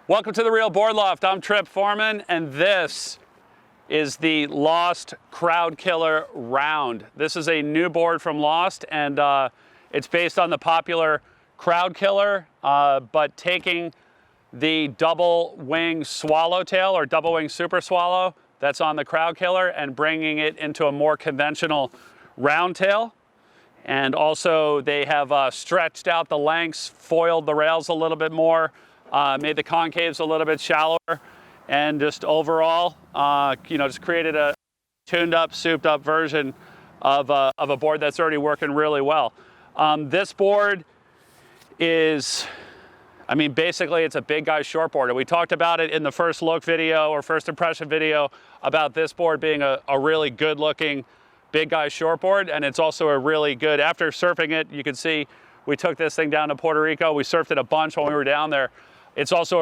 Welcome to the Real Boardloft. I'm Forman, and this is the Lost Crowd Killer Round. This is a new board from Lost, and it's based on the popular Crowd Killer, but taking the double wing swallowtail or double wing super swallow that's on the Crowd Killer and bringing it into a more conventional round tail. And also they have stretched out the lengths, foiled the rails a little bit more, made the concaves a little bit shallower, and just overall, just created a tuned up, souped up version of a board that's already working really well. This board is, basically it's a big guy short board. And we talked about it in the first look video or first impression video about this board being a really good looking big guy short board. And it's also a really good, after surfing it, you can see we took this thing down to Puerto Rico. We surfed it a bunch when we were down there. It's also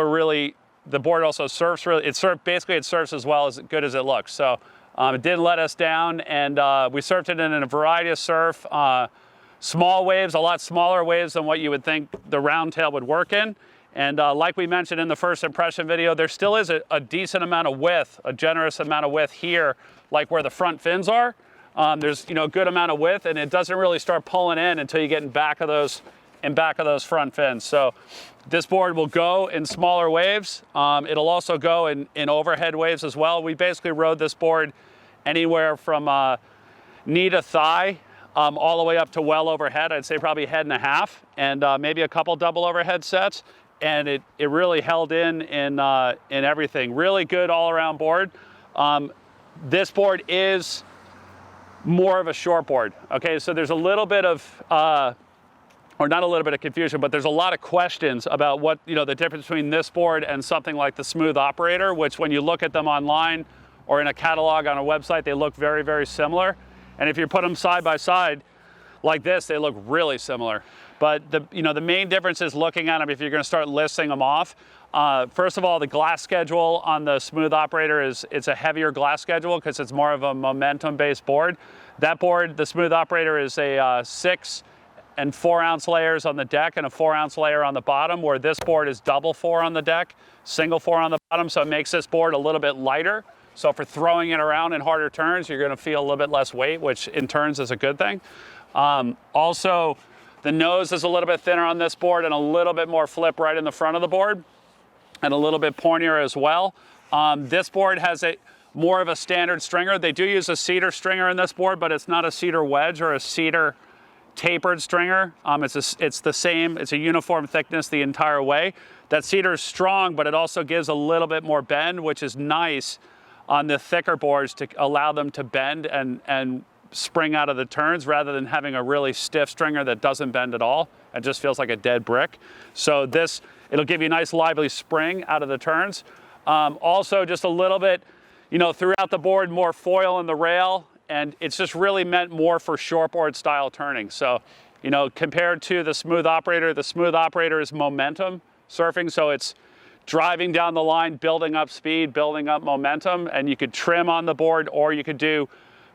the board also surfs really, it surfs as well as good as it looks. So it did let us down, and we surfed it in a variety of surf. Small waves, a lot smaller waves than what you would think the round tail would work in. And like we mentioned in the first impression video, there still is a decent amount of width, a generous amount of width here, like where the front fins are. There's a good amount of width, and it doesn't really start pulling in until you get in back of those front fins. So this board will go in smaller waves. It'll also go in overhead waves as well. We basically rode this board anywhere from knee to thigh, all the way up to well overhead. I'd say probably head and a half, and maybe a couple double overhead sets. And it really held in everything. Really good all around board. This board is more of a short board. Okay, so there's a little bit of, or not a little bit of confusion, but there's a lot of questions about what, the difference between this board and something like the Smooth Operator, which when you look at them online or in a catalog on a website, they look very, very similar. And if you put them side by side like this, they look really similar. But the main difference is looking at them if you're going to start listing them off. First of all, the glass schedule on the Smooth Operator it's a heavier glass schedule because it's more of a momentum-based board. That board, the Smooth Operator, is a 6 and 4 ounce layers on the deck and a 4 ounce layer on the bottom, where this board is double 4 on the deck, single 4 on the bottom, so it makes this board a little bit lighter. So for throwing it around in harder turns, you're going to feel a little bit less weight, which in turns is a good thing. Also, the nose is a little bit thinner on this board and a little bit more flip right in the front of the board, and a little bit pointier as well. This board has more of a standard stringer. They do use a cedar stringer in this board, but it's not a cedar wedge or a cedar tapered stringer. It's the same, it's a uniform thickness the entire way. That cedar is strong, but it also gives a little bit more bend, which is nice on the thicker boards to allow them to bend and spring out of the turns, rather than having a really stiff stringer that doesn't bend at all. It just feels like a dead brick. So it'll give you a nice lively spring out of the turns. Also just a little bit, throughout the board, more foil in the rail, and it's just really meant more for shortboard style turning. So, compared to the Smooth Operator is momentum surfing. So it's driving down the line, building up speed, building up momentum, and you could trim on the board, or you could do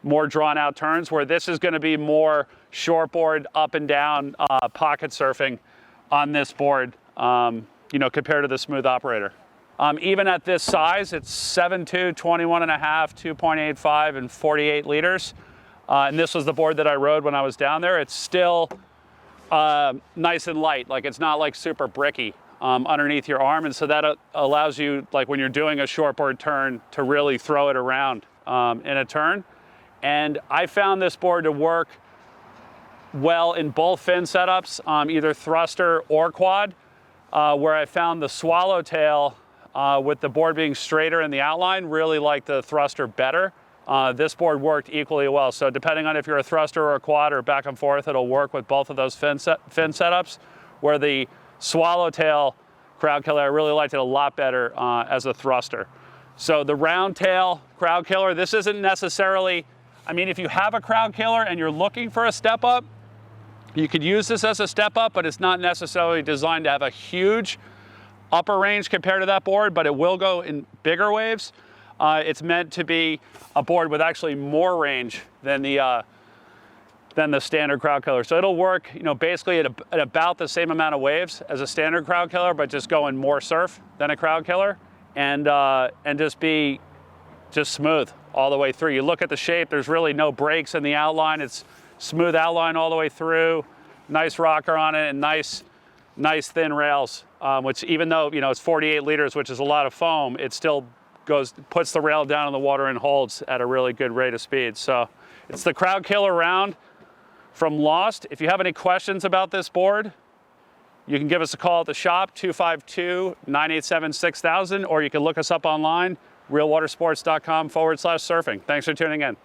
more drawn out turns, where this is going to be more shortboard up and down pocket surfing on this board, compared to the Smooth Operator. Even at this size, it's 7'2", 21 and a half, 2.85, and 48 liters. And this was the board that I rode when I was down there. It's still nice and light. Like, it's not like super bricky underneath your arm. And so that allows you, like when you're doing a shortboard turn, to really throw it around in a turn. And I found this board to work well in both fin setups, either thruster or quad, where I found the swallowtail, with the board being straighter in the outline, really like the thruster better. This board worked equally well. So depending on if you're a thruster or a quad or back and forth, it'll work with both of those fin setups, where the swallowtail Crowd Killer, I really liked it a lot better as a thruster. So the round tail Crowd Killer, this isn't necessarily, if you have a Crowd Killer and you're looking for a step up, you could use this as a step up, but it's not necessarily designed to have a huge upper range compared to that board, but it will go in bigger waves. It's meant to be a board with actually more range than the than the standard crowd killer. So it'll work, you know, basically at about the same amount of waves as a standard crowd killer, but just going more surf than a crowd killer, and just smooth all the way through. You look at the shape, there's really no breaks in the outline. It's smooth outline all the way through, nice rocker on it, and nice thin rails, which even though, you know, it's 48 liters, which is a lot of foam, it still puts the rail down in the water and holds at a really good rate of speed. So it's the crowd killer round from Lost. If you have any questions about this board, you can give us a call at the shop, 252-987-6000, or you can look us up online, realwatersports.com/surfing. Thanks for tuning in.